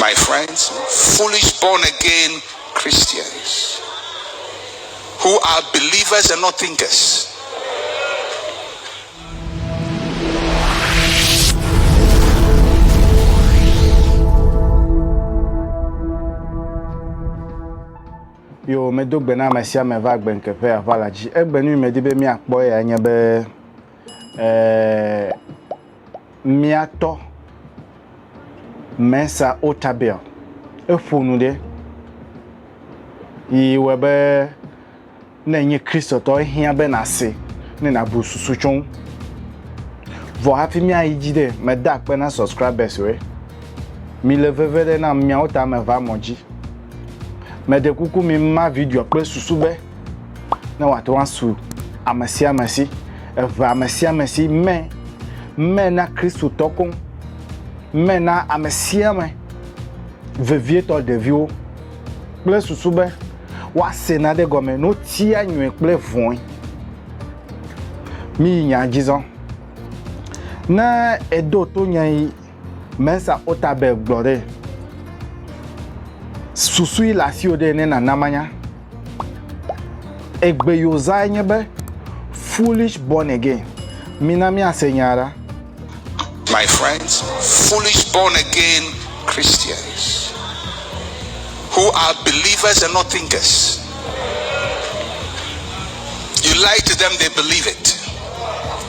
My friends, foolish born again Christians who are believers and not thinkers. Yo me do gbena mesia me va gben kepe avala ji egbenu me di be mi akpo ya nya be miato Mensa Otabil efonu de yi webe na nye Kristo to hia be na se ne na bususu chon vo hafi mi ayi de me da pe na subscribers we mi le vevede na mi ota me va moji me de kuku mi ma video pe susu be na wato ansu amasi eva amasi me na Kristo tokon mena amesiame vevie to devio ple susube wa sena de gome no ti anwe ple von mi nya jizon na edo to nyan Mensa Otabil glore susu ila si ode ne na namanya egbe yoza nyebe foolish born again minami asenyara. My friends, foolish born again Christians who are believers and not thinkers. You lie to them, they believe it.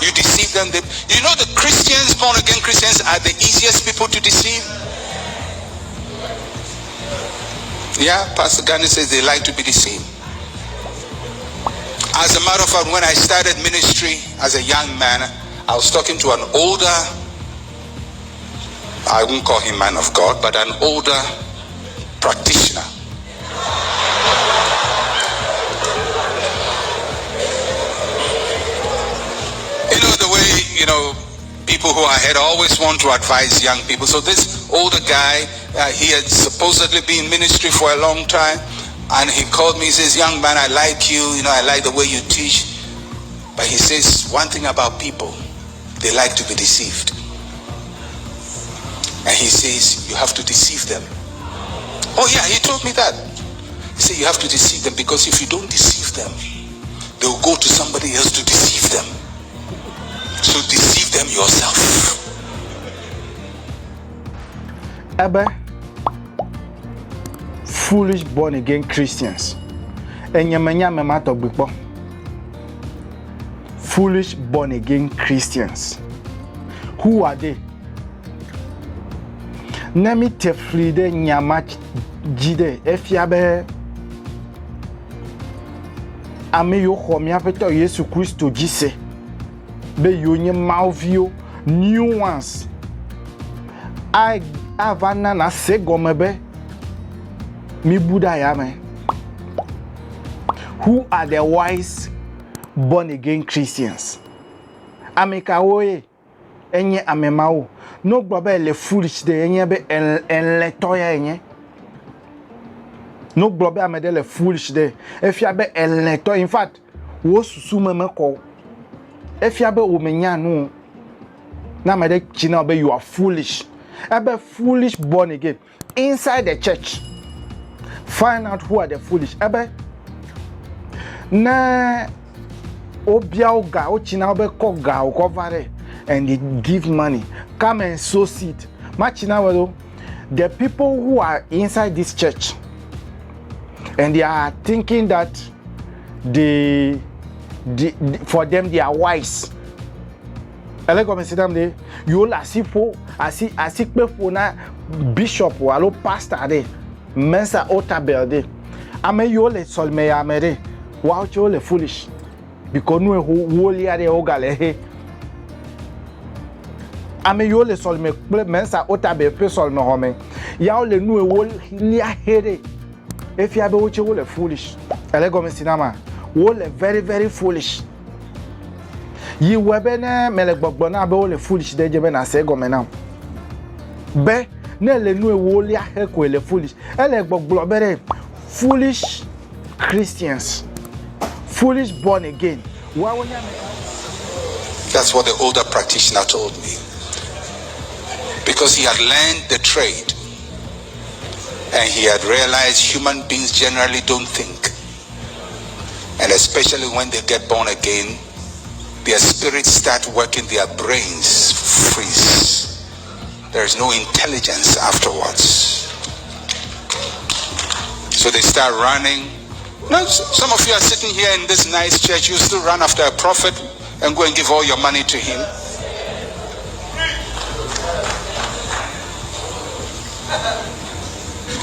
You deceive them, you know the Christians, born again Christians, are the easiest people to deceive. Yeah, Pastor Gani says they like to be deceived. As a matter of fact, when I started ministry as a young man, I was talking to an older, I won't call him man of God, but an older practitioner. You know, the way, people who are ahead always want to advise young people. So this older guy, he had supposedly been in ministry for a long time, and he called me, he says, young man, I like you, I like the way you teach. But he says, one thing about people, they like to be deceived. And he says, you have to deceive them. Oh yeah, he told me that. He said, you have to deceive them, because if you don't deceive them, they will go to somebody else to deceive them. So deceive them yourself. Ebe foolish born again Christians. Enyemenya me mato gbipo. Foolish born again Christians. Who are they? Nemi tefride nyama jide efiabe ame yo khomia peto Yesu Kristo jise be yo nye malvio nuance I avana na segomebe mi buda yame. Who are the wise born again Christians? Ameka oye enye amemao no globe le foolish de enye be enletoya enye no globe amede le foolish de efia be enleto. In fact wo susu meme ko efia be o menya no na mede china be you are foolish. Ebe foolish born again inside the church. Find out who are the foolish. Ebe na obia oga o china be ko ga o cover and they give money. Come and sow seed. The people who are inside this church and they are thinking that for them they are wise. You asi na bishop or alo pastor de Mensa Otabil de. Ame you le solme amere. Wow, you le foolish. Because no woli are ogale. Ame yo le solme Mensa Otabil pe solme home. Ya le nu wol lia here. If you have a le foolish. Elego mesinama. Wol very very foolish. Yi webene melegbogbo na be le foolish de jebe na se gomena. Be ne le nu wol lia he ko le foolish. Elegbogbo bere foolish Christians. Foolish born again. That's what the older practitioner told me. Because he had learned the trade. And he had realized human beings generally don't think. And especially when they get born again, their spirits start working, their brains freeze. There's no intelligence afterwards. So they start running. Now, some of you are sitting here in this nice church, you still run after a prophet and go and give all your money to him.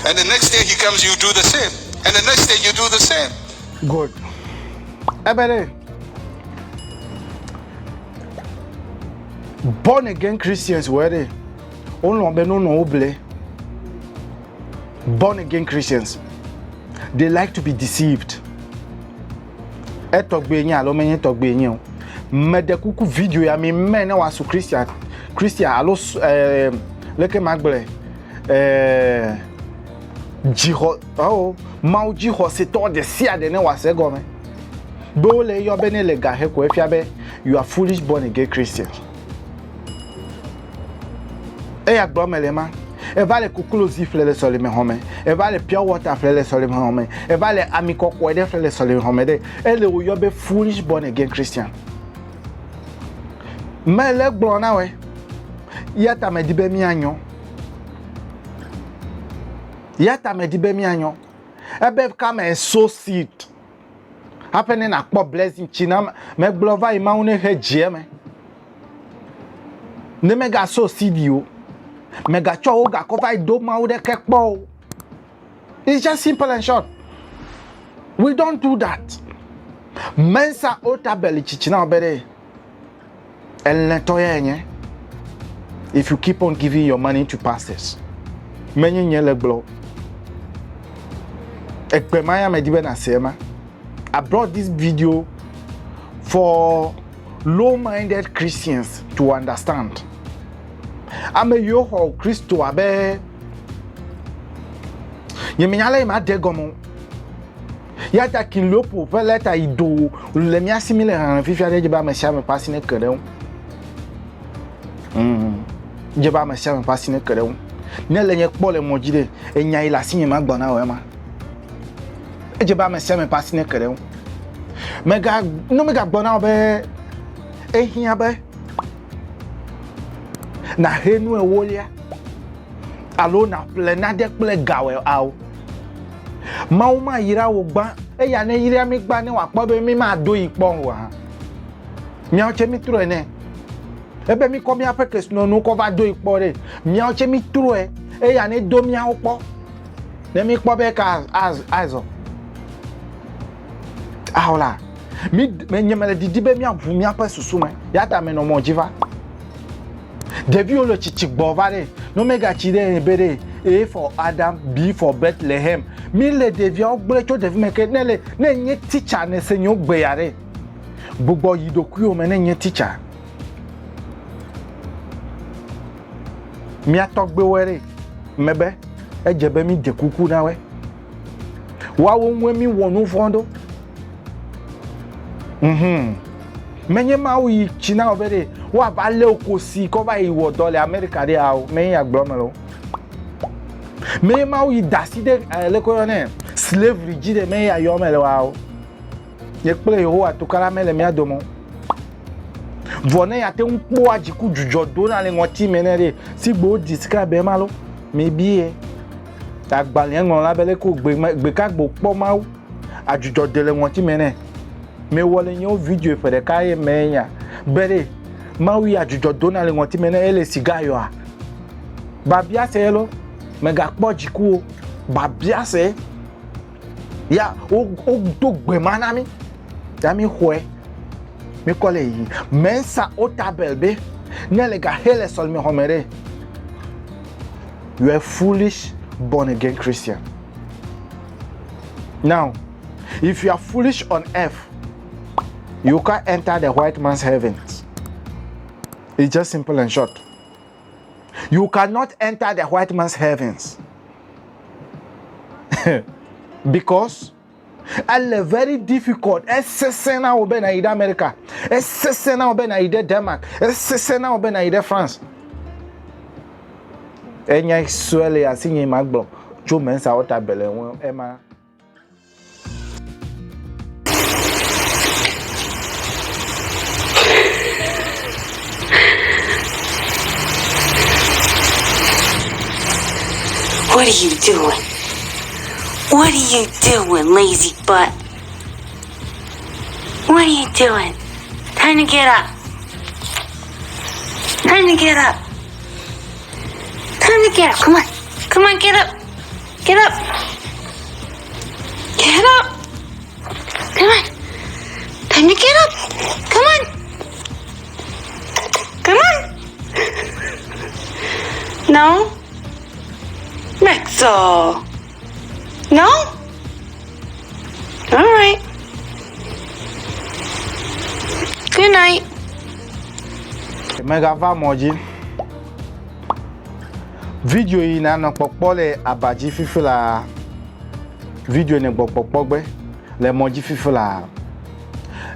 And the next day he comes, you do the same. And the next day you do the same. Good. Ebere. Born again Christians were they? Born again Christians. They like to be deceived. Medekuku video ya mi mena wasu Christian alo leke magbele jiho mau jiho se to de sia de ne wase gome do le yo bene le ga he ko efiabe. You are foolish born again Christians. E ya gbo melema e va le kukulozi flele sole me home e va le pure water flele sole me home e va le amikoko de flele sole me home de e le yo be foolish born again Christian. Mele glona we yata me dibe mi anyo ebe come and sow seed happening akpo blessing china me glova ima une he me ne mega sow seed you mega cho ga cover do ma wo de kekpo. It's just simple and short. We don't do that. Mensa otabeli chichina obere. If you keep on giving your money to pastors, I brought this video for low-minded Christians to understand. I'm a yo Christo abe. Yeminyala ma degomo. Yata kinlopo peleta ido le mi asimile han fifia de ba me sha me pasine kere. Jeba ma sha me pasine kere. Ne le nye kpo le mojide enya ila sinye ma gbona we ma. Jeba ma sha me pasine kere. Mega gbona obe ehia be. Na henu ewolia. Alo na plena de ple gawe aw. Mauma yira wo gba eya ne yira mi gba ni wa po be mi ma do ipon wa. Mi o che mi tro ene. Ebe mi ko mi afeke no no ko va do ipo re. Mi o che mi tro e eya ne do mi a po. Ne mi po be ka azo. Ahola. Mi nyemele didi be mi avu mi apa susu me. Ya ta me no mo jiva. Devi o lo chichi gbovare. No mega chide ebere. A for Adam, B for Bethlehem. Mille devi ogbre cho devi meke nele ne nye teacher ne senyo gbeyare. Bugbo yidoku o me ne nye teacher. Mi atogbe were mebe ejebe mi dekuku na we. Wa wo nwe mi wonu fondo. Menye ma wi china obere wa ba le okosi ko ba iwo dole America de awo men ya gbomelo. Me ma wi daside le ko ne slavery jide me ya yo mele wa ye ple ho atukara mele mi adomo vone ya te npo ajiku jujo do na le won menere si gbo describe e malo me bie agbale ngon labele ko gbe ka gbo po ma ajujo de le won ti mene me wole nyo video fere kai menya bere ma wi ajujo do na le won ti mene ele sigayo a babia se lo mega kpojiku o babia se ya o do gbe manami dami hwe mi kole yi mensa otabelbe nelega hele sol mi homere. You are foolish born again Christian. Now, if you are foolish on earth, you can't enter the white man's heavens. It's just simple and short. You cannot enter the white man's heavens. Because it's very difficult. It's now obe na ide America. It's now obe na ide Denmark. It's now obe na ide France. Enya suele asinye magbo. tso mensa o ta bele won ema. What are you doing? What are you doing, lazy butt? What are you doing? Time to get up. Time to get up. Time to get up. Come on. Come on, get up. Get up. Get up. Come on. Time to get up. Come on. Come on. No? Rexel. No? All right. Good night. Mega va moji. Video yi na no popo le abaji fifila. Video ne popo gbe le moji fifila.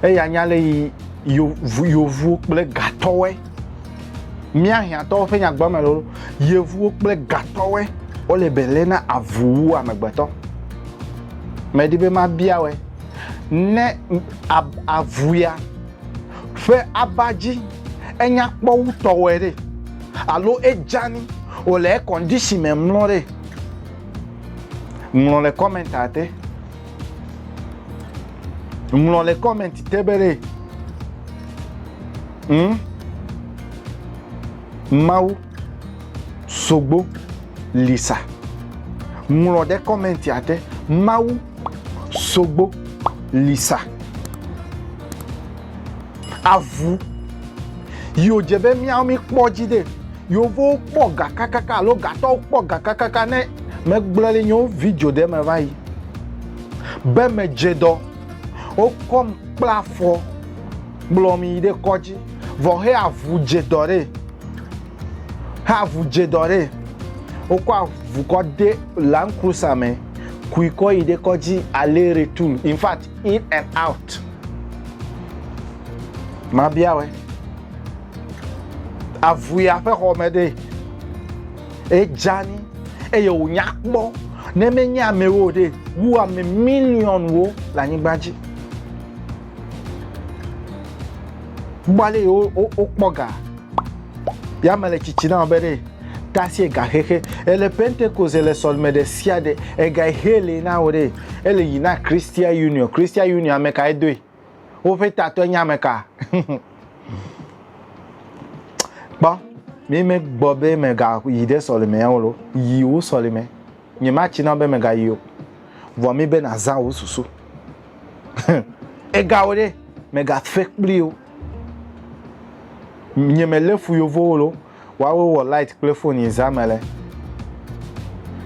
E ya nyale yi yovu ple gatowe. Mi ahian to fe nya gba me lo. Yovu ple gatowe. O le belena avu amegbeto. Me di be ma bia we. Ne avuya. Fe abaji enya kpo utowe de. Alo ejani o le condition me mlore. Mlon le commentate. Mlon le comment tebere. Mau Sogbo Lisa. Mlon de comment ate. Mau Sogbo Lisa. Avu yo jebe miao mi kpojide yo vo kpoga kakaka lo gato kpoga kakaka ne me gblele nyo video de me vai be me jedo o kom plafo blomi de koji vo he avu jedore o kwa avu ko de Land Cruiser me kuiko ide koji aller retour, in fact in and out. Ma bia we avuya fe homede e jani e yo nyakbo ne menya mewo de wo am million wo la nyigbaji gbale o poga ya mele chichi na obere tasi ga hehe ele Pentecost ele solme de siade e ga hele na ore ele yina Christian Union ameka edwe o fe tato nyameka ba mi me gbobe me ga yide solime yanlo yi o solime ni ma chi na be me ga yi vo mi be na za o susu e ga ore me ga fake plio ni me le fu yo volo wa wo light telephone izamele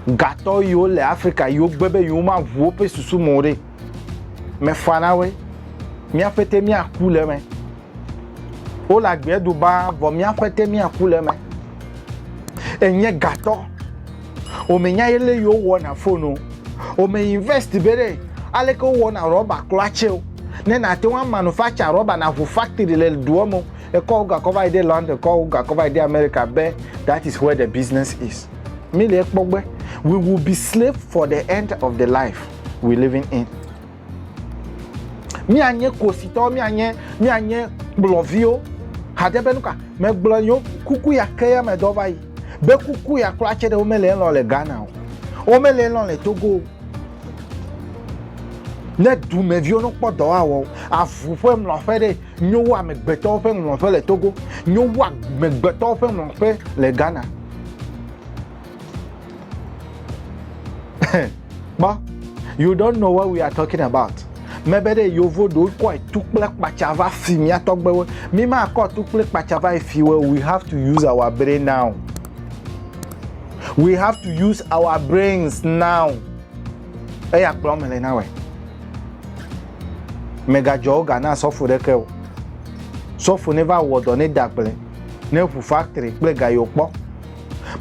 gato yo le Africa yo gbebe yo ma vo pe susu more me fana we mi afete mi akule me o la gbe duba vo mi afete mi akule me enye gato o me nya yele yo wo na phone o me invest bere ale ko wo na rubber clutch o ne na te wan manufacture rubber na fu factory le duomo e ko ga cover ide London ko ga cover ide America be that is where the business is mi le pogbe we will be slave for the end of the life we living in. Mi anye kosito mi anye blovio hadebenuka me blonyo kuku ya keya me dovai be kuku ya klache de omele nlo le Ghana o omele nlo le Togo ne du me vio no podo awo afu fe mlo fe de nyo wa me gbeto fe mlo fe le Togo nyo wa me gbeto fe mlo fe le Ghana ba you don't know what we are talking about. Mebede yovo do ko tukple pachava fi mi atogbewe mi ma ko tukple pachava fiwe. We have to use our brain now. We have to use our brains now. Eya plomele na we mega joga na sofu deke o sofu never wodo ne dagle ne fu factory ple ga yopo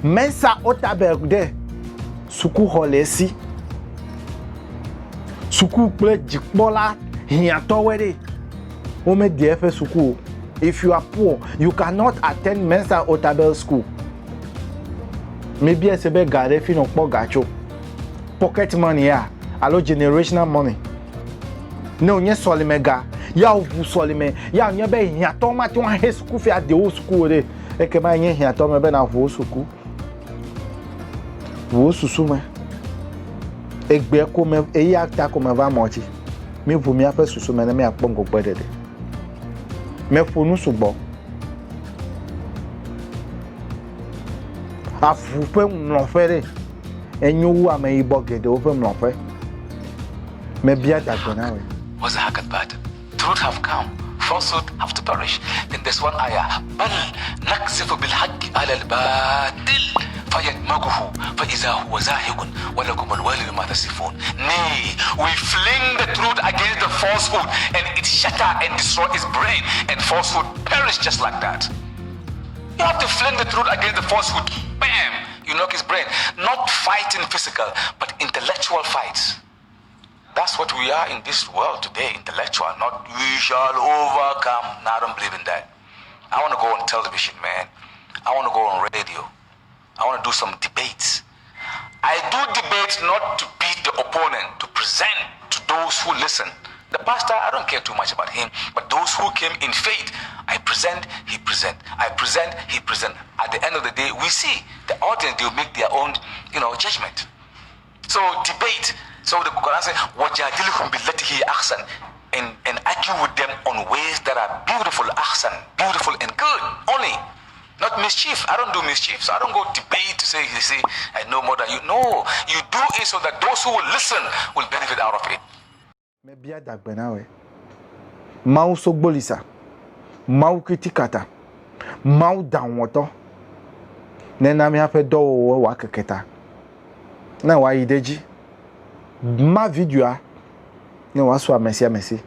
mensa otabeg de suku holesi suku ple jikpola hiato wede o me df suku. If you are poor you cannot attend Mensa Otabel school. Maybe SB gare fi no po gacho pocket money ya alo generational money no nye soli mega ya ovu soli me ya nye be hia to ma ti won he school fi ade o school re e ke ma nye hia to me be na vo school wo susu me egbe ko me eyi ata ko me va mochi mi vu mi afa susu me na me apon go gbedede me fonu sugbo afu pe no fere enyo wu ame ibo gede o fe no fe me bia dagona we was a hakabat. Truth have come, falsehood have to perish. Then there's one ayah. بل نقذف بالحق على الباطل فيدمغه فإذا هو زاهق ولكم الويل مما تصفون. Nay, we fling the truth against the falsehood and it shatter and destroy its brain and falsehood perish just like that. You have to fling the truth against the falsehood. Bam! You knock his brain. Not fighting physical, but intellectual fights. That's what we are in this world today, intellectual, not we shall overcome. No, I don't believe in that. I want to go on television, man. I want to go on radio. I want to do some debates. I do debates not to beat the opponent, to present to those who listen. The pastor, I don't care too much about him, but those who came in faith, I present, he present. I present, he present. At the end of the day, we see the audience, they will make their own, judgment. So debate. So the Quran says, وَجَادِلْهُمْ بِالَّتِي هِيَ أَحْسَنُ and argue with them on ways that are beautiful, ahsan, beautiful and good only. Not mischief. I don't do mischief. So I don't go debate to say, you see, I know more than you. No, you do it so that those who will listen will benefit out of it. Me bia dagbena we mau sogbolisa mau kritikata mau danwoto nena mi afa do wa keketa na wa ideji ma video a ne wa so amesi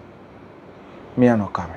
mi anoka